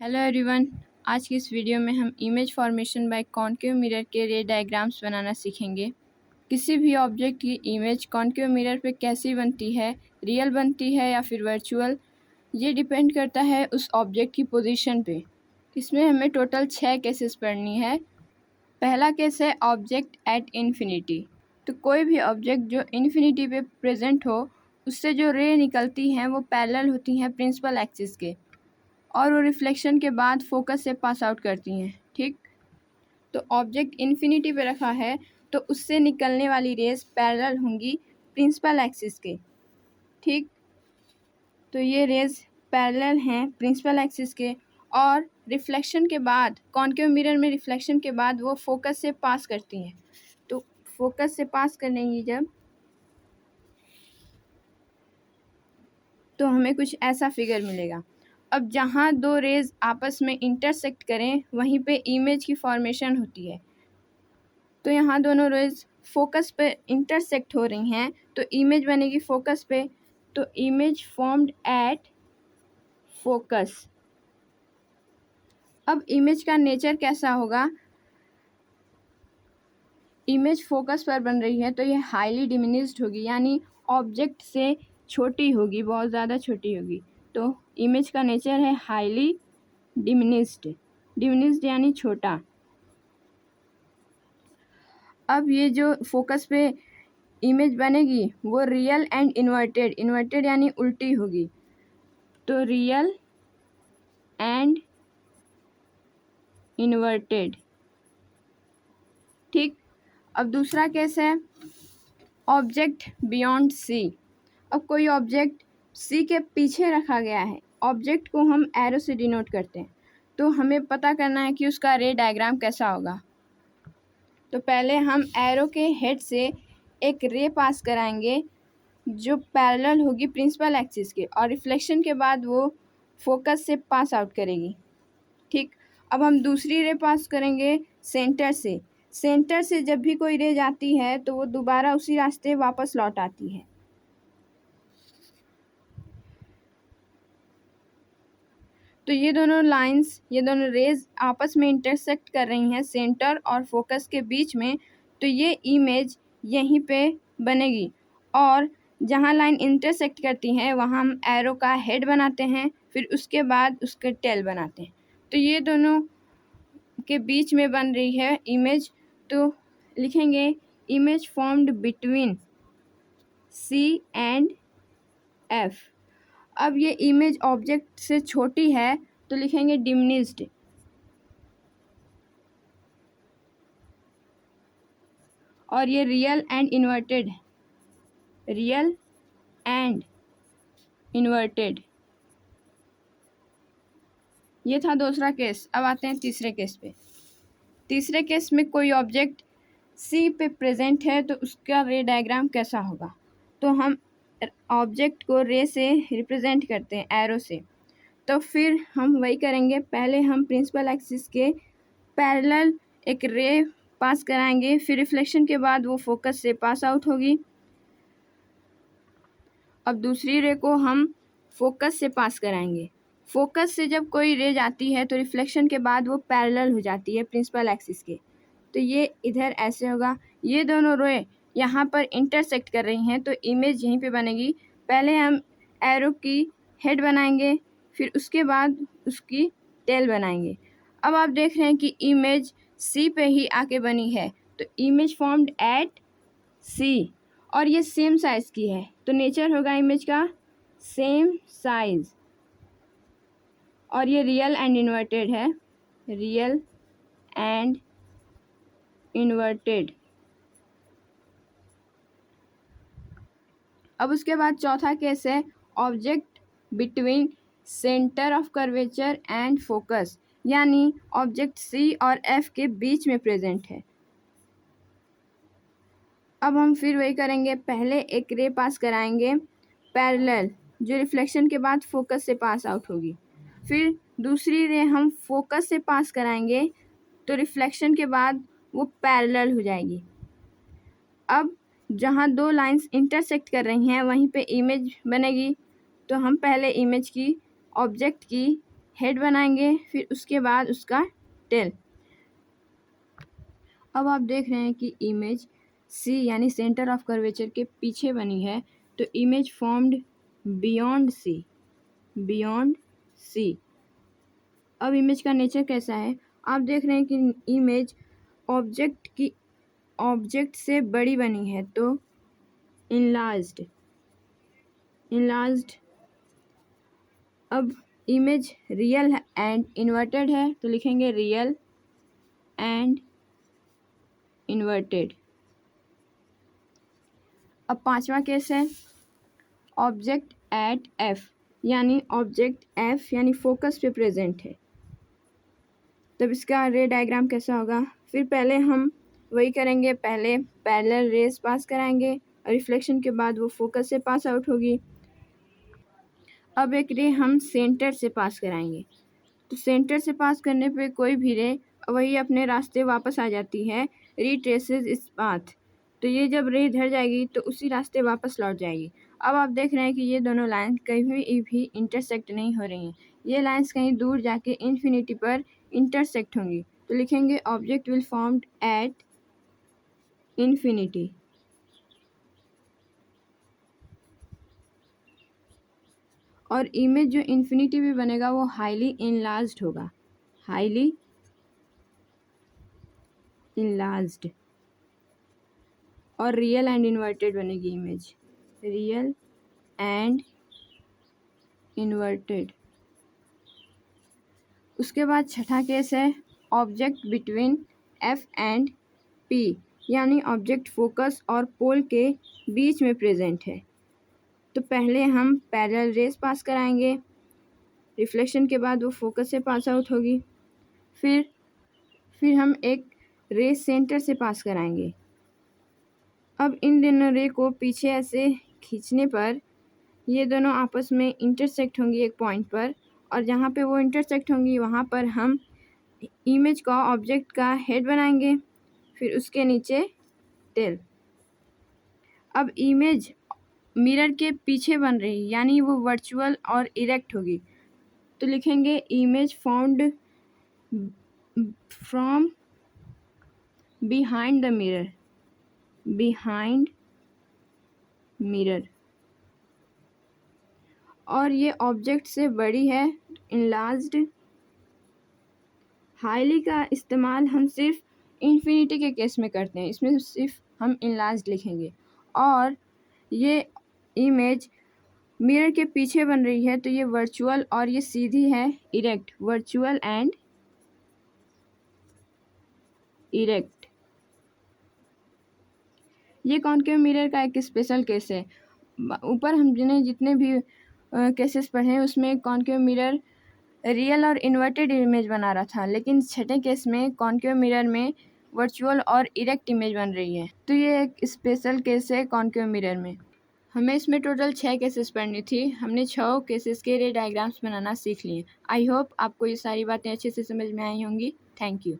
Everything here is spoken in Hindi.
Hello everyone. आज की इस वीडियो में हम image formation by concave mirror के रे डायग्राम्स बनाना सीखेंगे। किसी भी ऑब्जेक्ट की इमेज कॉनकेव मिरर पे कैसी बनती है, रियल बनती है या फिर वर्चुअल, ये डिपेंड करता है उस ऑब्जेक्ट की पोजीशन पे। इसमें हमें टोटल 6 केसेस पढ़नी है। पहला केस है ऑब्जेक्ट एट इन्फिनिटी। तो कोई भी ऑब्जेक्ट जो इन्फिनिटी पे प्रेजेंट हो, उससे जो रे निकलती हैं वो पैरेलल होती हैं प्रिंसिपल एक्सिस के, और वो रिफ्लेक्शन के बाद फोकस से पास आउट करती हैं। ठीक, तो ऑब्जेक्ट इन्फिनिटी पे रखा है तो उससे निकलने वाली रेज पैरेलल होंगी प्रिंसिपल एक्सिस के। ठीक, तो ये रेज पैरेलल हैं प्रिंसिपल एक्सिस के, और रिफ्लेक्शन के बाद कॉनकेव मिरर में रिफ्लेक्शन के बाद वो फोकस से पास करती हैं। तो फोकस से पास करेंगी जब, तो हमें कुछ ऐसा फिगर मिलेगा। अब जहाँ दो रेज आपस में इंटरसेक्ट करें वहीं पे इमेज की फॉर्मेशन होती है। तो यहाँ दोनों रेज फोकस पे इंटरसेक्ट हो रही हैं तो इमेज बनेगी फोकस पे। तो इमेज फॉर्म्ड एट फोकस। अब इमेज का नेचर कैसा होगा? इमेज फोकस पर बन रही है तो ये हाईली डिमिनिश्ड होगी, यानी ऑब्जेक्ट से छोटी होगी, बहुत ज़्यादा छोटी होगी। तो इमेज का नेचर है हाईली डिमिनिश्ड। डिमिनिश्ड यानी छोटा। अब ये जो फोकस पे इमेज बनेगी वो रियल एंड इन्वर्टेड, इन्वर्टेड यानी उल्टी होगी। तो रियल एंड इन्वर्टेड। ठीक, अब दूसरा केस है ऑब्जेक्ट बियॉन्ड सी। अब कोई ऑब्जेक्ट सी के पीछे रखा गया है, ऑब्जेक्ट को हम एरो से डिनोट करते हैं। तो हमें पता करना है कि उसका रे डायग्राम कैसा होगा। तो पहले हम एरो के हेड से एक रे पास कराएंगे जो पैरेलल होगी प्रिंसिपल एक्सिस के, और रिफ्लेक्शन के बाद वो फोकस से पास आउट करेगी। ठीक, अब हम दूसरी रे पास करेंगे सेंटर से। सेंटर से जब भी कोई रे जाती है तो वो दोबारा उसी रास्ते वापस लौट आती है। तो ये दोनों लाइंस, ये दोनों रेज आपस में इंटरसेक्ट कर रही हैं सेंटर और फोकस के बीच में। तो ये इमेज यहीं पे बनेगी, और जहाँ लाइन इंटरसेक्ट करती हैं वहाँ हम एरो का हेड बनाते हैं, फिर उसके बाद उसके टेल बनाते हैं। तो ये दोनों के बीच में बन रही है इमेज। तो लिखेंगे image formed between C and F. अब ये इमेज ऑब्जेक्ट से छोटी है तो लिखेंगे डिमिनिश्ड। और ये real and inverted, real and inverted. ये था दूसरा केस। अब आते हैं तीसरे केस पे। तीसरे केस में कोई ऑब्जेक्ट सी पे प्रेजेंट है तो उसका रे डायग्राम कैसा होगा? तो हम ऑब्जेक्ट को रे से रिप्रेजेंट करते हैं एरो से। तो फिर हम वही करेंगे, पहले हम प्रिंसिपल एक्सिस के पैरेलल एक रे पास कराएंगे, फिर रिफ्लेक्शन के बाद वो फोकस से पास आउट होगी। अब दूसरी रे को हम फोकस से पास कराएंगे। फोकस से जब कोई रे जाती है तो रिफ्लेक्शन के बाद वो पैरेलल हो जाती है प्रिंसिपल एक्सिस के। तो ये इधर ऐसे होगा। ये दोनों रे यहाँ पर इंटरसेक्ट कर रही हैं तो इमेज यहीं पे बनेगी। पहले हम एरो की हेड बनाएंगे, फिर उसके बाद उसकी टेल बनाएंगे। अब आप देख रहे हैं कि इमेज सी पे ही आके बनी है, तो इमेज फॉर्म्ड एट सी, और ये सेम साइज़ की है तो नेचर होगा इमेज का सेम साइज। और ये रियल एंड इन्वर्टेड है, रियल एंड इन्वर्टेड। अब उसके बाद चौथा केस है object between centre of curvature and focus, यानी ऑब्जेक्ट सी और एफ के बीच में प्रेजेंट है। अब हम फिर वही करेंगे, पहले एक रे पास कराएंगे पैरेलल जो रिफ्लेक्शन के बाद फोकस से पास आउट होगी। फिर दूसरी रे हम फोकस से पास कराएंगे तो रिफ्लेक्शन के बाद वो पैरेलल हो जाएगी। अब जहाँ दो लाइंस इंटरसेक्ट कर रही हैं वहीं पे इमेज बनेगी। तो हम पहले इमेज की, ऑब्जेक्ट की हेड बनाएंगे, फिर उसके बाद उसका टेल। अब आप देख रहे हैं कि इमेज सी यानी सेंटर ऑफ कर्वेचर के पीछे बनी है, तो image formed beyond C, beyond C. अब इमेज का नेचर कैसा है, आप देख रहे हैं कि इमेज ऑब्जेक्ट से बड़ी बनी है, तो इनलार्ज्ड, इनलार्ज्ड। अब इमेज रियल एंड इन्वर्टेड है, तो लिखेंगे रियल एंड इन्वर्टेड। अब पांचवा केस है ऑब्जेक्ट एट एफ, यानी ऑब्जेक्ट एफ यानी फोकस पे प्रेजेंट है, तब इसका रे डायग्राम कैसा होगा। फिर पहले हम वही करेंगे, पहले पैरेलल रेस पास कराएंगे और रिफ्लेक्शन के बाद वो फोकस से पास आउट होगी। अब एक रे हम सेंटर से पास कराएंगे, तो सेंटर से पास करने पे कोई भी रे वही अपने रास्ते वापस आ जाती है, रिट्रेसेस इस पाथ। तो ये जब रे इधर जाएगी तो उसी रास्ते वापस लौट जाएगी। अब आप देख रहे हैं कि ये दोनों लाइन कहीं भी इंटरसेक्ट नहीं हो रही हैं, ये लाइंस कहीं दूर जाके इन्फिनिटी पर इंटरसेक्ट होंगी, तो लिखेंगे object will formed at infinity. और इमेज जो इन्फिनिटी भी बनेगा वो हाईली इनलार्ज्ड होगा, हाईली इनलार्ज्ड। और रियल एंड इन्वर्टेड बनेगी इमेज, रियल एंड इन्वर्टेड। उसके बाद छठा केस है object between F and P, यानी ऑब्जेक्ट फोकस और पोल के बीच में प्रेजेंट है, तो पहले हम पैरेलल रेस पास कराएंगे, रिफ्लेक्शन के बाद वो फोकस से पास आउट होगी। फिर हम एक रे सेंटर से पास कराएंगे। अब इन दोनों रे को पीछे ऐसे खींचने पर ये दोनों आपस में इंटरसेक्ट होंगी एक पॉइंट पर, और जहाँ पे वो इंटरसेक्ट होंगी वहाँ पर हम इमेज का ऑब्जेक्ट का हेड बनाएंगे, फिर उसके नीचे टेल। अब इमेज मिरर के पीछे बन रही, यानी वो वर्चुअल और इरेक्ट होगी, तो लिखेंगे image found from behind the mirror, behind mirror. और ये ऑब्जेक्ट से बड़ी है, इनलार्ज्ड। हाईली का इस्तेमाल हम सिर्फ इन्फिनिटी के केस में करते हैं, इसमें सिर्फ हम इनलार्ज्ड लिखेंगे। और ये इमेज मिरर के पीछे बन रही है, तो ये वर्चुअल और ये सीधी है इरेक्ट, वर्चुअल एंड इरेक्ट। ये कॉनकेव मिरर का एक स्पेशल केस है। ऊपर हमने जितने भी केसेस पढ़े हैं उसमें कॉनकेव मिरर रियल और इन्वर्टेड इमेज बना रहा था, लेकिन छठे केस में कॉनकेव मिरर में वर्चुअल और इरेक्ट इमेज बन रही है, तो ये एक स्पेशल केस है कॉनकेव मिरर में। हमें इसमें टोटल 6 केसेस पढ़नी थी, हमने 6 केसेस के रे डायग्राम्स बनाना सीख लिए। आई होप आपको ये सारी बातें अच्छे से समझ में आई होंगी। Thank you.